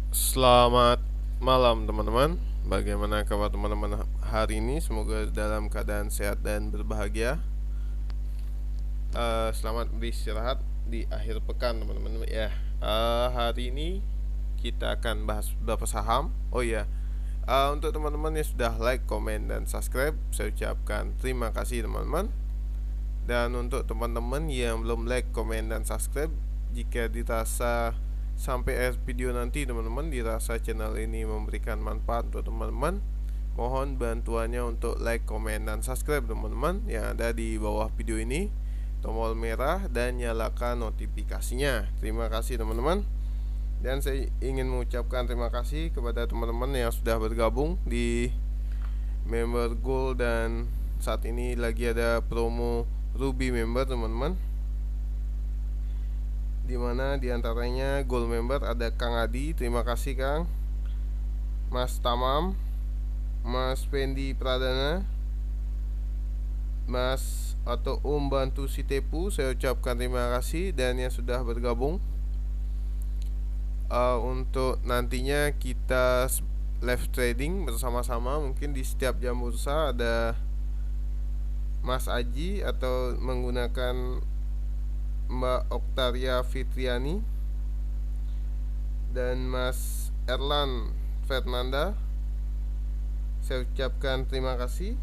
Selamat malam teman-teman. Bagaimana kabar teman-teman hari ini? Semoga dalam keadaan sehat dan berbahagia. Selamat beristirahat di akhir pekan teman-teman ya. Hari ini kita akan bahas beberapa saham. Oh iya, untuk teman-teman yang sudah like, komen, dan subscribe, saya ucapkan terima kasih teman-teman. Dan untuk teman-teman yang belum like, komen, dan subscribe, jika dirasa sampai akhir video nanti teman-teman dirasa channel ini memberikan manfaat untuk teman-teman, mohon bantuannya untuk like, komen, dan subscribe teman-teman yang ada di bawah video ini, tombol merah, dan nyalakan notifikasinya. Terima kasih teman-teman. Dan saya ingin mengucapkan terima kasih kepada teman-teman yang sudah bergabung di member Gold, dan saat ini lagi ada promo Ruby member teman-teman, dimana diantaranya Gold member ada Kang Adi, terima kasih Kang, Mas Tamam, Mas Pendi Pradana, Mas atau Om Bantu Sitepu, saya ucapkan terima kasih. Dan yang sudah bergabung, untuk nantinya kita live trading bersama-sama, mungkin di setiap jam bursa ada Mas Aji atau menggunakan Mbak Oktaria Fitriani dan Mas Erlan Fernanda. Saya ucapkan terima kasih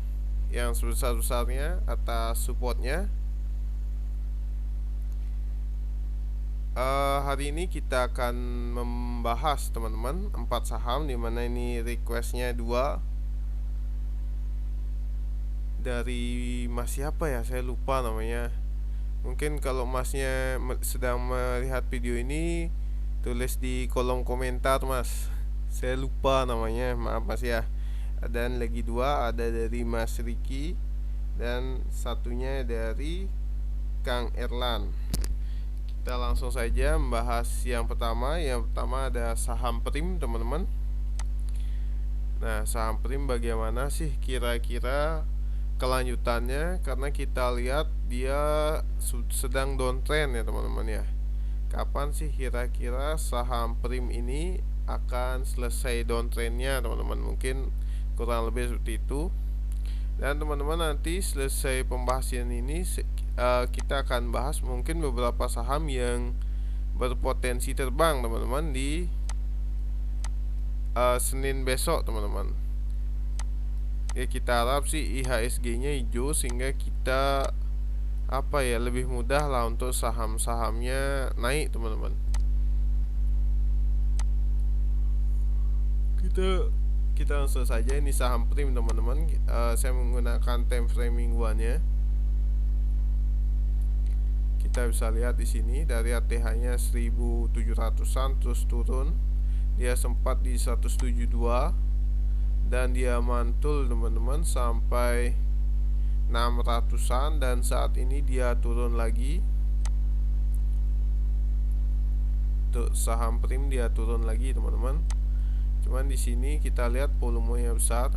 yang sebesar-besarnya atas supportnya. Hari ini kita akan membahas teman-teman 4 saham, dimana ini requestnya 2 dari mas siapa ya, saya lupa namanya. Mungkin kalau masnya sedang melihat video ini, tulis di kolom komentar mas, saya lupa namanya, maaf mas ya. Dan lagi 2 ada dari Mas Riki, dan satunya dari Kang Erlan. Kita langsung saja membahas yang pertama. Yang pertama ada saham Prim teman-teman. Nah, saham Prim bagaimana sih kira-kira kelanjutannya, karena kita lihat dia sedang downtrend ya teman-teman ya. Kapan sih kira-kira saham Prim ini akan selesai downtrendnya teman-teman? Mungkin kurang lebih seperti itu. Dan teman-teman nanti selesai pembahasan ini, kita akan bahas mungkin beberapa saham yang berpotensi terbang teman-teman di Senin besok teman-teman. Ya, kita harap sih IHSG-nya hijau sehingga kita lebih mudah lah untuk saham-sahamnya naik teman-teman. Kita langsung saja, ini saham Prim teman-teman. Saya menggunakan time framing one-nya. Kita bisa lihat di sini dari ATH-nya 1700-an terus turun. Dia sempat di 172 dan dia mantul teman-teman sampai 600-an, dan saat ini dia turun lagi. Untuk saham Prim dia turun lagi teman-teman. Cuman di sini kita lihat volumenya besar.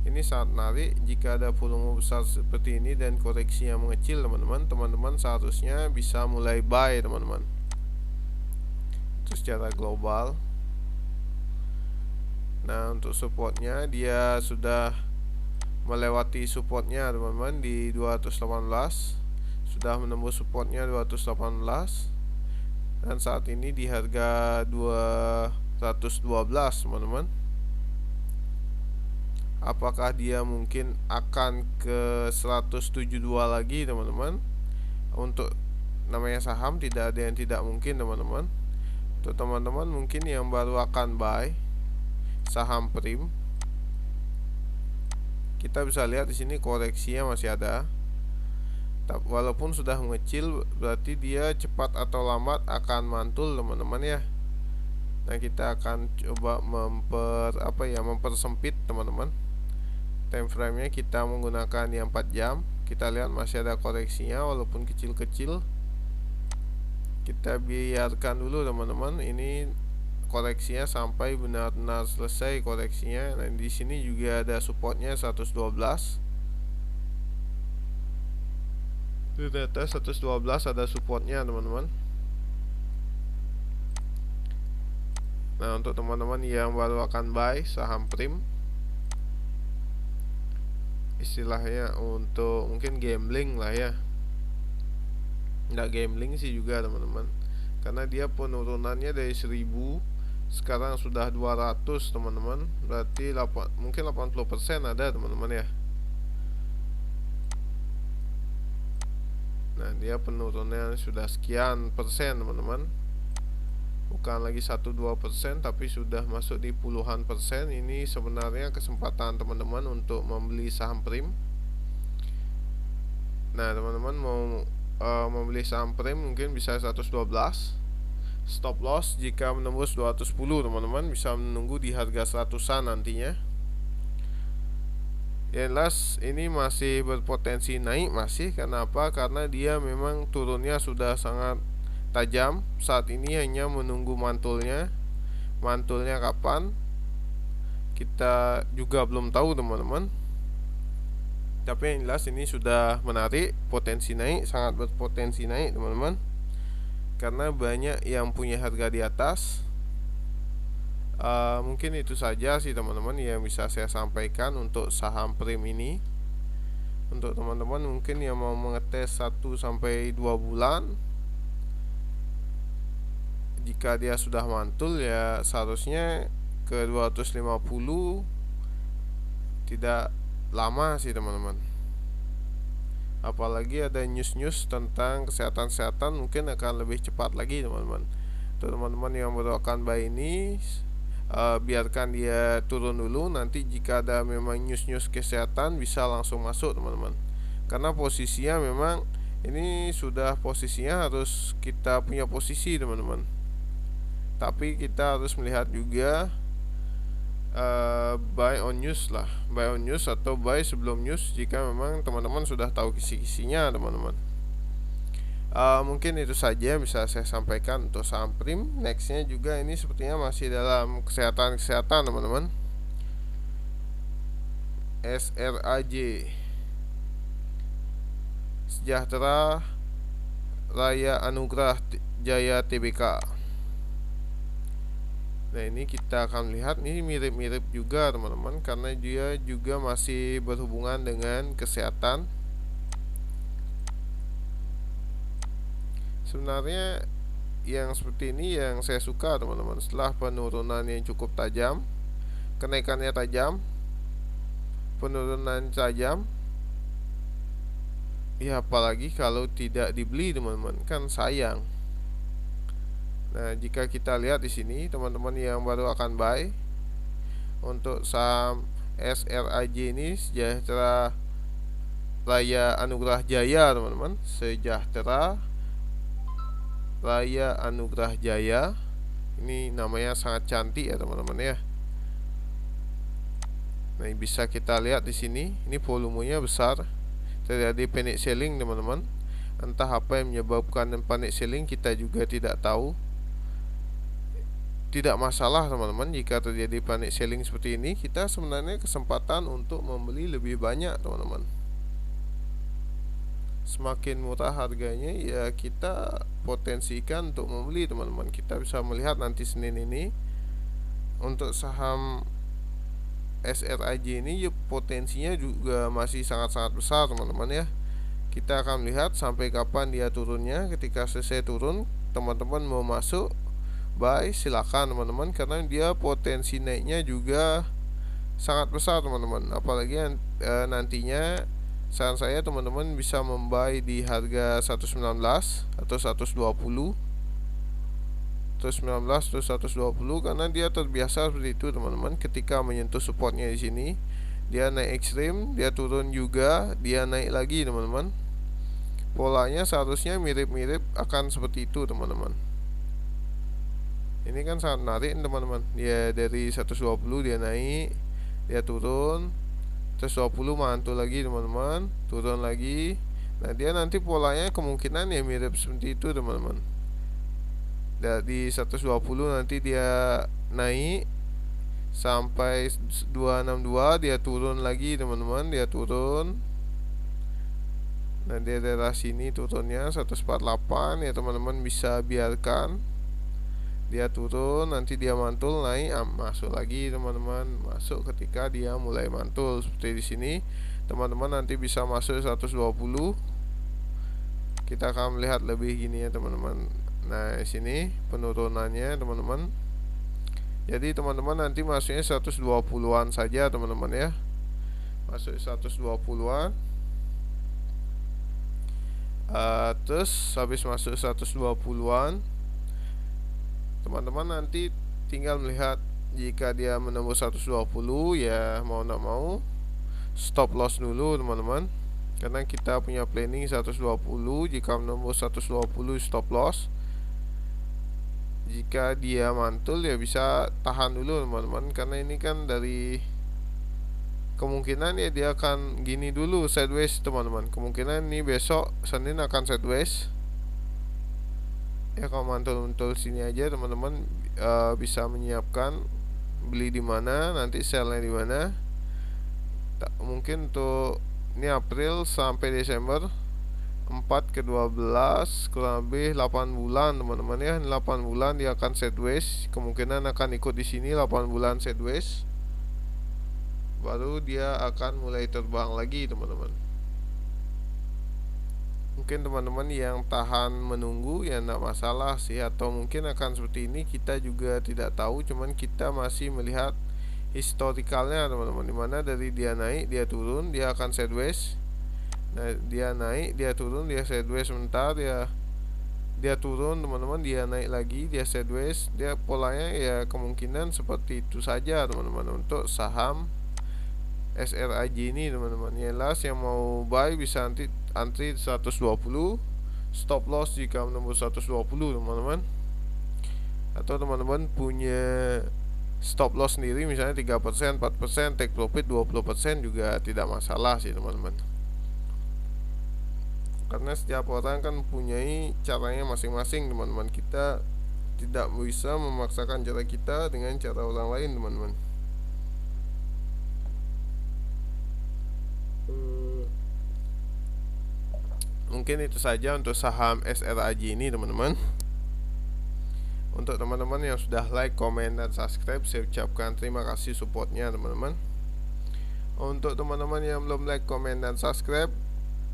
Ini sangat menarik jika ada volume besar seperti ini dan koreksinya mengecil teman-teman. Teman-teman seharusnya bisa mulai buy teman-teman. Itu secara global. Nah, untuk supportnya dia sudah melewati supportnya teman-teman di 218. Sudah menembus supportnya 218. Dan saat ini di harga 212 teman-teman. Apakah dia mungkin akan ke 172 lagi teman-teman? Untuk namanya saham tidak ada yang tidak mungkin teman-teman. Untuk teman-teman mungkin yang baru akan buy saham Prim, kita bisa lihat di sini koreksinya masih ada. Walaupun sudah mengecil, berarti dia cepat atau lambat akan mantul teman-teman ya. Nah, kita akan coba mempersempit teman-teman. Time frame-nya kita menggunakan yang 4 jam. Kita lihat masih ada koreksinya walaupun kecil-kecil. Kita biarkan dulu teman-teman, ini koreksinya sampai benar-benar selesai koreksinya. Nah, di sini juga ada supportnya 112. Itu data 112 ada supportnya teman-teman. Nah, untuk teman-teman yang baru akan buy saham Prim, istilahnya untuk mungkin gambling lah ya, nggak gambling sih juga teman-teman, karena dia penurunannya dari 1000 sekarang sudah 200 teman-teman, berarti mungkin 80% ada teman-teman ya. Nah, dia penurunannya sudah sekian persen teman-teman, bukan lagi 1-2%, tapi sudah masuk di puluhan persen. Ini sebenarnya kesempatan teman-teman untuk membeli saham Prim. Nah, teman-teman mau membeli saham Prim mungkin bisa 112. Stop loss jika menembus 210 teman-teman, bisa menunggu di harga 100-an nantinya. Yang jelas ini masih berpotensi naik masih. Kenapa? Karena dia memang turunnya sudah sangat tajam. Saat ini hanya menunggu mantulnya. Mantulnya kapan? Kita juga belum tahu teman-teman. Tapi yang jelas ini sudah menarik, potensi naik, sangat berpotensi naik teman-teman. Karena banyak yang punya harga di atas. Mungkin itu saja sih teman-teman yang bisa saya sampaikan untuk saham Prim ini. Untuk teman-teman mungkin yang mau mengetes 1-2 bulan, jika dia sudah mantul ya seharusnya ke 250 tidak lama sih teman-teman. Apalagi ada news-news tentang kesehatan-kesehatan, mungkin akan lebih cepat lagi teman-teman. Untuk teman-teman yang baru akan buy ini, biarkan dia turun dulu. Nanti jika ada memang news-news kesehatan bisa langsung masuk teman-teman, karena posisinya memang ini sudah posisinya harus kita punya posisi teman-teman. Tapi kita harus melihat juga buy on news lah, buy on news atau buy sebelum news jika memang teman-teman sudah tahu kisi-kisinya teman-teman. Mungkin itu saja yang bisa saya sampaikan untuk saham Prim. Nextnya juga ini sepertinya masih dalam kesehatan teman-teman. SRAJ, Sejahtera Raya Anugrah Jaya Tbk. Nah, ini kita akan lihat, ini mirip-mirip juga teman-teman, karena dia juga masih berhubungan dengan kesehatan. Sebenarnya yang seperti ini yang saya suka teman-teman. Setelah penurunan yang cukup tajam, kenaikannya tajam, penurunan tajam, ya apalagi kalau tidak dibeli teman-teman, kan sayang. Nah, jika kita lihat di sini teman-teman yang baru akan buy untuk saham SRAJ ini, Sejahtera Raya Anugrah Jaya teman-teman, Sejahtera Raya Anugrah Jaya. Ini namanya sangat cantik ya teman-teman ya. Nah, bisa kita lihat di sini, ini volumenya besar, terjadi panic selling teman-teman. Entah apa yang menyebabkan panic selling kita juga tidak tahu. Tidak masalah teman-teman jika terjadi panic selling seperti ini, kita sebenarnya kesempatan untuk membeli lebih banyak teman-teman. Semakin murah harganya ya kita potensikan untuk membeli teman-teman. Kita bisa melihat nanti Senin ini untuk saham SRAJ ini ya, potensinya juga masih sangat-sangat besar teman-teman ya. Kita akan lihat sampai kapan dia turunnya. Ketika selesai turun, teman-teman mau masuk buy silakan teman-teman, karena dia potensi naiknya juga sangat besar teman-teman. Apalagi nantinya saran saya teman-teman bisa membuy di harga 119 atau 120, terus 19 terus 120, karena dia terbiasa seperti itu teman-teman. Ketika menyentuh supportnya di sini, dia naik ekstrim, dia turun juga, dia naik lagi teman-teman. Polanya seharusnya mirip-mirip akan seperti itu teman-teman. Ini kan sangat menarik teman-teman. Dia dari 120 dia naik, dia turun, 120 mantul lagi teman-teman, turun lagi. Nah, dia nanti polanya kemungkinan ya mirip seperti itu teman-teman. Dari 120 nanti dia naik sampai 262, dia turun lagi teman-teman, dia turun. Nah, dia daerah sini turunnya 148 ya teman-teman, bisa biarkan. dia turun, nanti dia mantul, naik, masuk lagi teman-teman. Masuk ketika dia mulai mantul. Seperti di sini teman-teman nanti bisa masuk 120. Kita akan melihat lebih gini ya teman-teman. Nah di sini penurunannya teman-teman. Jadi teman-teman nanti masuknya 120-an saja teman-teman ya. Masuk 120-an. Terus habis masuk 120-an, teman-teman nanti tinggal melihat jika dia menembus 120 ya mau nak mau stop loss dulu teman-teman, karena kita punya planning 120. Jika menembus 120 stop loss. Jika dia mantul ya bisa tahan dulu teman-teman, karena ini kan dari kemungkinan ya dia akan gini dulu sideways teman-teman. Kemungkinan ini besok Senin akan sideways ya. Kalau mantul-mantul sini aja teman-teman bisa menyiapkan beli di mana, nanti sell-nya di mana. Mungkin untuk ini April sampai Desember 4 ke 12 kurang lebih 8 bulan teman-teman ya. 8 bulan dia akan sideways, kemungkinan akan ikut di sini 8 bulan sideways. Baru dia akan mulai terbang lagi teman-teman. Mungkin teman-teman yang tahan menunggu ya enggak masalah sih, atau mungkin akan seperti ini kita juga tidak tahu. Cuman kita masih melihat historikalnya teman-teman, dimana dari dia naik dia turun dia akan sideways. Nah dia naik dia turun dia sideways sebentar, dia turun teman-teman, dia naik lagi dia sideways. Dia polanya ya kemungkinan seperti itu saja teman-teman untuk saham SRAJ ini teman-teman. Jelas yang mau buy bisa antri 120, stop loss jika menembus 120 teman-teman. Atau teman-teman punya stop loss sendiri misalnya 3%, 4%, take profit 20% juga tidak masalah sih teman-teman. Karena setiap orang kan mempunyai caranya masing-masing teman-teman. Kita tidak bisa memaksakan cara kita dengan cara orang lain teman-teman. Mungkin itu saja untuk saham SRAJ ini teman-teman. Untuk teman-teman yang sudah like, komen, dan subscribe, saya ucapkan terima kasih supportnya teman-teman. Untuk teman-teman yang belum like, komen, dan subscribe,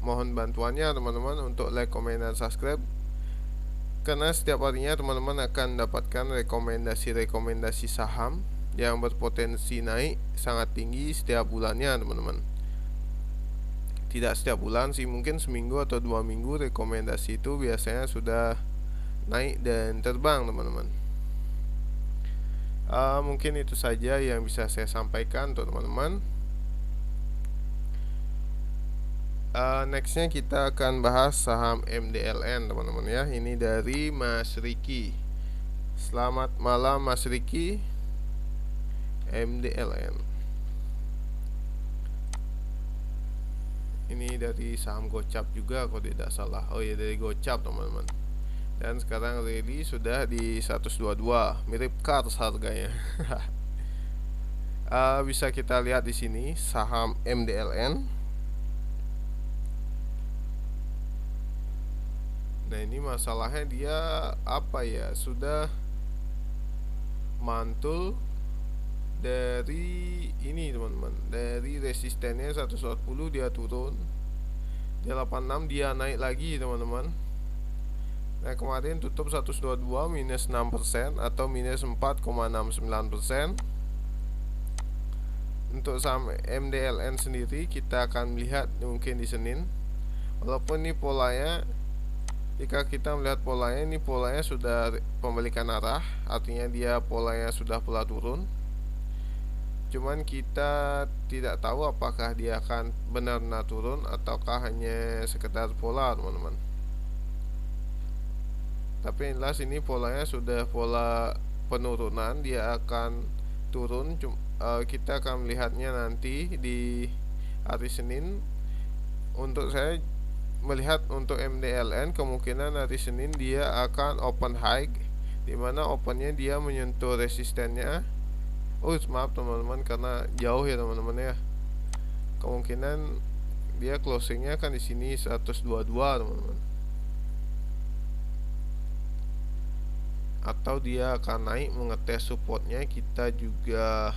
mohon bantuannya teman-teman untuk like, komen, dan subscribe, karena setiap harinya teman-teman akan mendapatkan rekomendasi saham yang berpotensi naik sangat tinggi setiap bulannya teman-teman. Tidak setiap bulan sih, mungkin seminggu atau 2 minggu rekomendasi itu biasanya sudah naik dan terbang teman-teman. Mungkin itu saja yang bisa saya sampaikan untuk teman-teman. Nextnya kita akan bahas saham MDLN teman-teman ya. Ini dari Mas Riki. Selamat malam Mas Riki. MDLN ini dari saham Gocap juga kalau tidak salah. Oh ya, dari Gocap teman-teman. Dan sekarang rally sudah di 122, mirip Kars harganya. Bisa kita lihat di sini saham MDLN. Nah ini masalahnya dia apa ya, sudah mantul dari ini teman-teman, dari resistennya 140 dia turun, dia 86 dia naik lagi teman-teman. Nah kemarin tutup 122 minus 6% atau minus 4,69%. Untuk saham MDLN sendiri kita akan melihat mungkin di Senin, walaupun ini polanya, jika kita melihat polanya, ini polanya sudah pembalikan arah, artinya dia polanya sudah pola turun. Cuman kita tidak tahu apakah dia akan benar-benar turun ataukah hanya sekedar pola teman-teman. Tapi yang jelas ini polanya sudah pola penurunan, dia akan turun. Kita akan melihatnya nanti di hari Senin. Untuk saya melihat untuk MDLN kemungkinan hari Senin dia akan open high, dimana opennya dia menyentuh resistennya. Maaf teman-teman karena jauh ya teman-teman ya. Kemungkinan dia closingnya kan di sini 122 teman-teman. atau dia akan naik mengetes supportnya, kita juga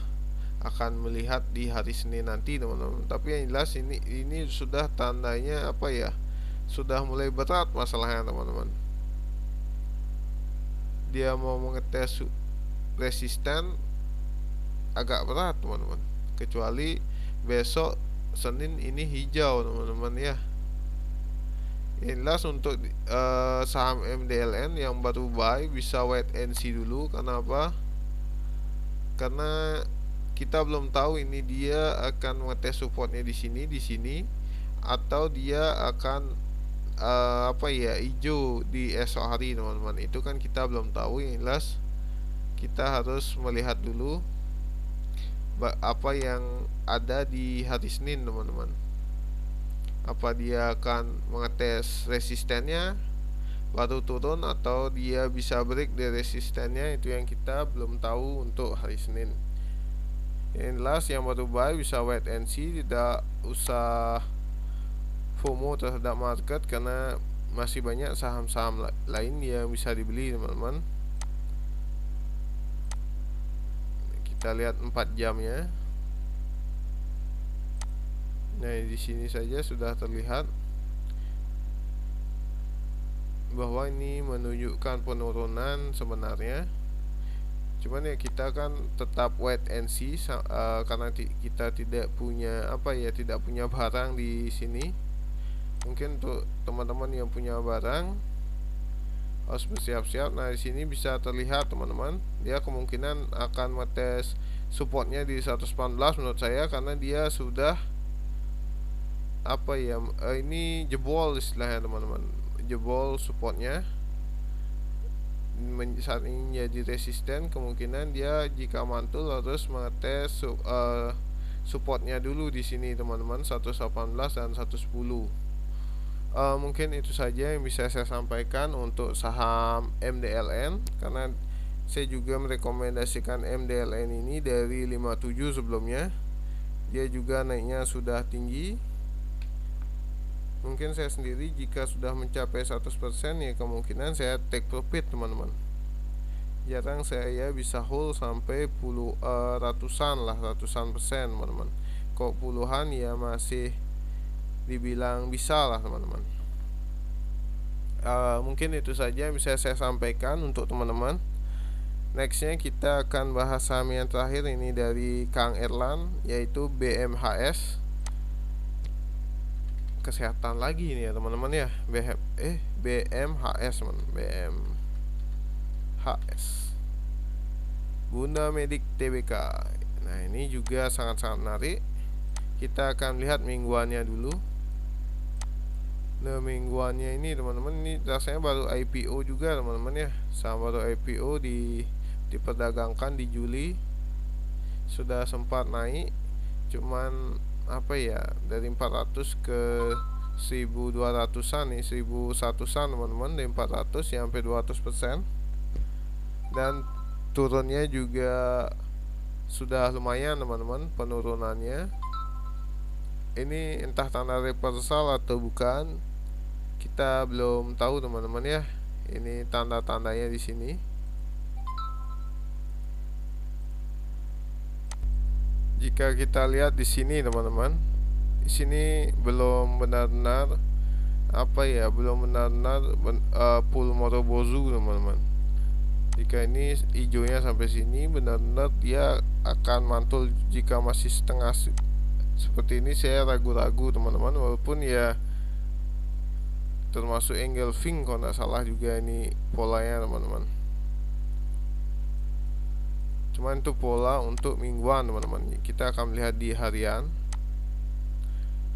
akan melihat di hari Senin nanti teman-teman. Tapi yang jelas ini sudah tandanya apa ya, sudah mulai berat masalahnya teman-teman. Dia mau mengetes resisten agak berat teman-teman, kecuali besok Senin ini hijau teman-teman ya. Jelas untuk saham MDLN yang baru buy bisa wait and see dulu. Kenapa? Karena kita belum tahu ini dia akan mengetes supportnya di sini atau dia akan apa ya, hijau di esok hari teman-teman. Itu kan kita belum tahu. Yang jelas kita harus melihat dulu apa yang ada di hari Senin teman-teman. Apa dia akan mengetes resistennya baru turun, atau dia bisa break dari resistennya, itu yang kita belum tahu untuk hari Senin. Yang jelas yang baru buy bisa wait and see, tidak usah FOMO terhadap market, karena masih banyak saham-saham lain yang bisa dibeli teman-teman. Kita lihat 4 jamnya. Nah, di sini saja sudah terlihat bahwa ini menunjukkan penurunan sebenarnya. Cuman ya kita kan tetap wait and see, karena kita tidak punya apa ya, tidak punya barang di sini. Mungkin untuk teman-teman yang punya barang harus bersiap-siap. Nah, di sini bisa terlihat teman-teman, dia kemungkinan akan ngetes supportnya di 114 menurut saya, karena dia sudah apa ya, ini jebol istilahnya teman-teman, jebol supportnya. Saat ini jadi resisten, kemungkinan dia jika mantul harus mengetes supportnya dulu di sini teman-teman, 118 dan 110. Mungkin itu saja yang bisa saya sampaikan untuk saham MDLN, karena saya juga merekomendasikan MDLN ini dari 57 sebelumnya. Dia juga naiknya sudah tinggi. Mungkin saya sendiri jika sudah mencapai 100% ya kemungkinan saya take profit teman-teman. Jarang saya bisa hold sampai ratusan persen teman-teman. Kok puluhan ya masih dibilang bisa lah teman-teman. Mungkin itu saja yang bisa saya sampaikan untuk teman-teman. Nextnya kita akan bahas saham yang terakhir ini dari Kang Erlan, yaitu BMHS. Kesehatan lagi ini ya teman-teman ya, BMHS teman, BMHS, Bunda Medik Tbk. Nah, ini juga sangat-sangat menarik. Kita akan lihat mingguannya dulu. Nah, mingguannya ini teman-teman, ini rasanya baru IPO juga teman-teman ya. Saham baru IPO diperdagangkan di Juli. Sudah sempat naik, cuman apa ya, dari 400 ke 1200-an nih, 1100-an teman-teman, dari 400 ya sampai 200%. Dan turunnya juga sudah lumayan teman-teman penurunannya. Ini entah tanda reversal atau bukan, kita belum tahu teman-teman ya. Ini tanda-tandanya di sini. Jika kita lihat di sini teman-teman, di sini belum benar-benar apa ya, belum benar-benar full Morobozu teman-teman. Jika ini hijaunya sampai sini, benar-benar dia akan mantul. Jika masih setengah seperti ini, saya ragu-ragu teman-teman, walaupun ya termasuk engulfing kalau nggak salah juga ini polanya teman-teman. Cuman itu pola untuk mingguan teman-teman. Kita akan melihat di harian.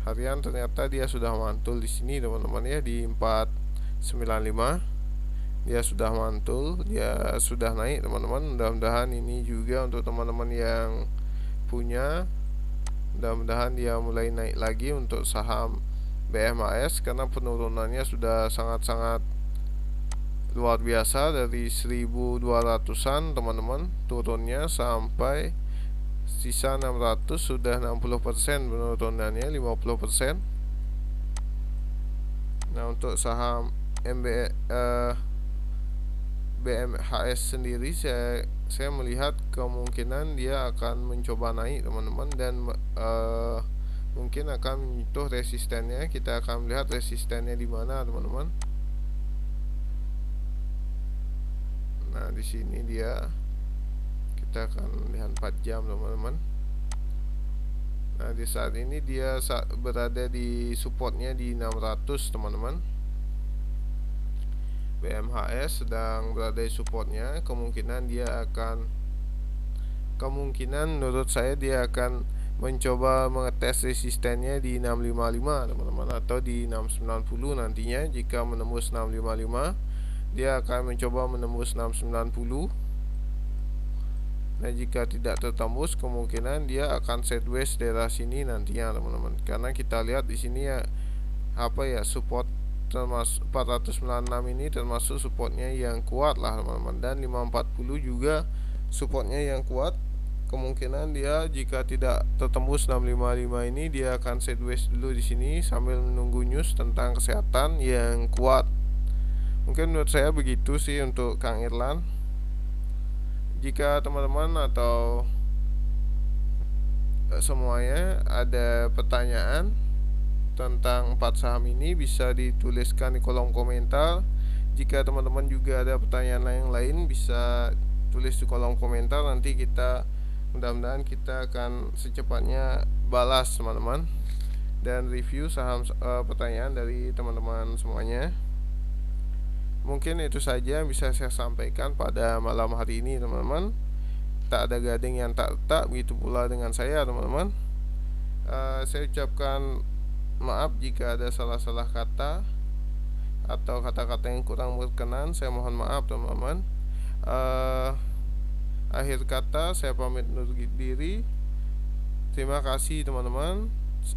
Harian ternyata dia sudah mantul di sini teman-teman ya, di 495. Dia sudah mantul, dia sudah naik teman-teman. Mudah-mudahan ini juga untuk teman-teman yang punya, mudah-mudahan dia mulai naik lagi untuk saham BMHS, karena penurunannya sudah sangat-sangat luar biasa. Dari 1200-an teman-teman turunnya sampai sisa 600, sudah 60% penurunannya, 50%. Nah, untuk saham BMHS sendiri saya melihat kemungkinan dia akan mencoba naik teman-teman, dan mungkin akan menyentuh resistennya. Kita akan melihat resistennya di mana teman-teman. Nah, di sini dia, kita akan lihat 4 jam teman-teman. Nah, di saat ini dia berada di supportnya di 600 teman-teman. BMHS sedang berada di supportnya. Kemungkinan menurut saya dia akan mencoba mengetes resistennya di 655 teman-teman, atau di 690 nantinya. Jika menembus 655, dia akan mencoba menembus 690. Nah, jika tidak tertembus, kemungkinan dia akan sideways daerah sini nantinya teman-teman. Karena kita lihat di sini ya, support termasuk 496 ini termasuk supportnya yang kuat lah teman-teman, dan 540 juga supportnya yang kuat. Kemungkinan dia jika tidak tertembus 655 ini, dia akan sideways dulu di sini sambil menunggu news tentang kesehatan yang kuat. Mungkin menurut saya begitu sih untuk Kang Irlan. Jika teman-teman atau semuanya ada pertanyaan tentang 4 saham ini, bisa dituliskan di kolom komentar. Jika teman-teman juga ada pertanyaan yang lain, bisa tulis di kolom komentar. Nanti mudah-mudahan kita akan secepatnya balas teman-teman, dan review saham pertanyaan dari teman-teman semuanya. Mungkin itu saja yang bisa saya sampaikan pada malam hari ini teman-teman. Tak ada gading yang tak retak, begitu pula dengan saya teman-teman. Saya ucapkan maaf jika ada salah-salah kata atau kata-kata yang kurang berkenan. Saya mohon maaf teman-teman. Akhir kata, saya pamit undur diri. Terima kasih teman-teman.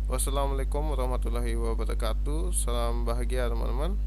Wassalamualaikum warahmatullahi wabarakatuh. Salam bahagia teman-teman.